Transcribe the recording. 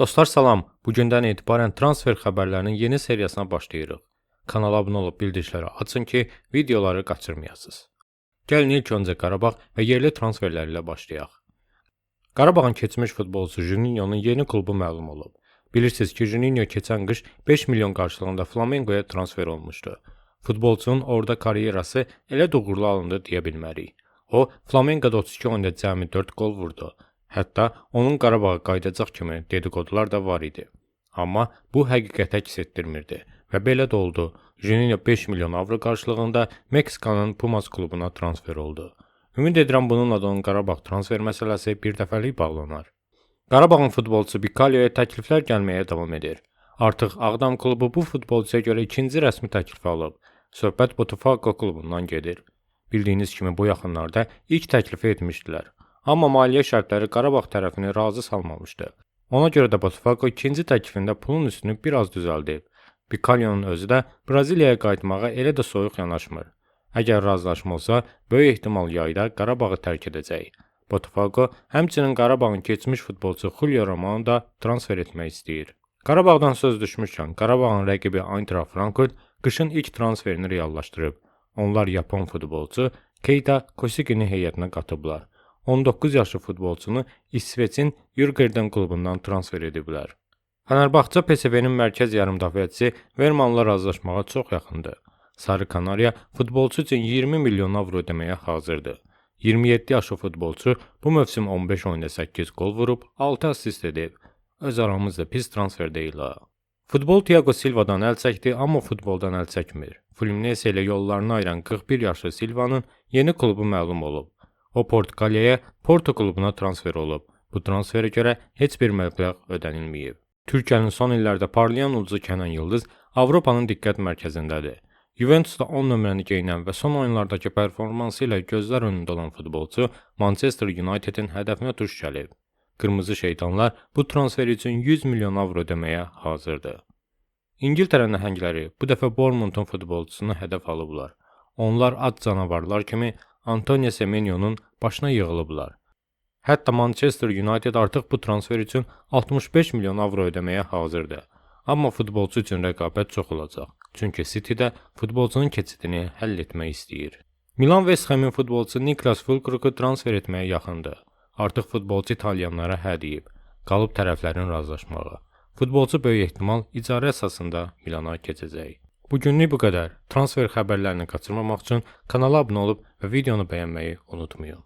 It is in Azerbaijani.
Dostlar salam, bugündən etibarən transfer xəbərlərinin yeni seriyasına başlayırıq. Kanala abunə olub bildirişləri açın ki, videoları qaçırmayasınız. Gəlin ilk öncə Qarabağ və yerli transferləri ilə başlayaq. Qarabağın keçmiş futbolçusu Juninho'nun yeni klubu məlum olub. Bilirsiniz ki, Juninho keçən qış 5 milyon qarşılığında Flamengo'ya transfer olmuşdu. Futbolçunun orada karyerası elə doğurlu alındı deyə bilmərik. O, Flamengo'da 32 oyunda cəmi 4 gol vurdu. Hətta onun Qarabağa qayıdacaq kimi dedikodular da var idi. Amma bu həqiqətə əks etdirmirdi və belə də oldu. Juninho 5 milyon avro qarşılığında Meksikanın Pumas klubuna transfer oldu. Ümid edirəm bununla da onun Qarabağ transfer məsələsi bir dəfəlik bağlanar. Qarabağın futbolçusu Bikalio'ya təkliflər gəlməyə davam edir. Artıq Ağdam klubu bu futbolçuya görə ikinci rəsmi təklifi alıb. Söhbət Botafogo klubundan gedir. Bildiyiniz kimi bu yaxınlarda ilk təklifi etmişdilər. Amma maliyyə şərtləri Qarabağ tərəfini razı salmamışdı. Ona görə də Botafogo ikinci təklifində pulun üstünü biraz düzəldib. Bikalio'nun özü də Braziliyaya qayıtmağa elə də soyuq yanaşmır. Əgər razılaşma olsa, böyük ehtimal yayda Qarabağı tərk edəcək. Botafogo həmçinin Qarabağın keçmiş futbolçusu Julio Romanı da transfer etmək istəyir. Qarabağdan söz düşmüşkən, Qarabağın rəqibi Eintracht Frankfurt qışın ilk transferini reallaşdırıb. Onlar Yapon futbolçu Keita Kosigini heyətinə qatıblar. 19 yaşlı futbolçunu İsveçin Djurgården klubundan transfer ediblər. Fenerbahçe PSV'nin mərkəz yarımdafəçisi Vermanla razılaşmağa çox yaxındır. Sarı Kanarya futbolçu üçün 20 milyon avro ödəməyə hazırdır. 27 yaşlı futbolçu bu mövsüm 15 oyunda 8 gol vurub, 6 assist edib. Öz aramızda pis transfer deyil ha. Futbol Thiago Silva'dan əl çəkdi, amma futboldan əl çəkmir. Fluminense ilə yollarını ayıran 41 yaşlı Silva'nın yeni klubu məlum olub. O Portugaliyaya Porto klubuna transfer olub. Bu transferə görə heç bir məbləğ ödənilməyib. Türkiyənin son illərdə parlayan ulduzu Kənan Yıldız Avropanın diqqət mərkəzindədir. Juventusda 10 nömrəni geyinən və son oyunlardakı performansı ilə gözlər önündə olan futbolçu Manchester Unitedin hədəfinə tuş gəlib. Qırmızı şeytanlar bu transfer üçün 100 milyon avro ödəməyə hazırdır. İngiltərə nəhəngləri bu dəfə Bournemouth'un futbolçusunu hədəf alıblar. Onlar ad canavarlar kimi Antonio Semenyo'nun başına yığılıblar. Hətta Manchester United artıq bu transfer üçün 65 milyon avro ödəməyə hazırdır. Amma futbolçu üçün rəqabət çox olacaq. Çünki City də futbolçunun keçidini həll etmək istəyir. Milan West Ham'in futbolçusu Niklas Füllkrug'u transfer etməyə yaxındır. Artıq futbolçu italyanlara hə deyib. Qalıb tərəflərin razılaşmağı. Futbolçu böyük ehtimal icarə əsasında Milana keçəcək. Bugünlük bu qədər. Transfer xəbərlərini qaçırmamaq üçün kanala abunə olub və videonu bəyənməyi unutmayın.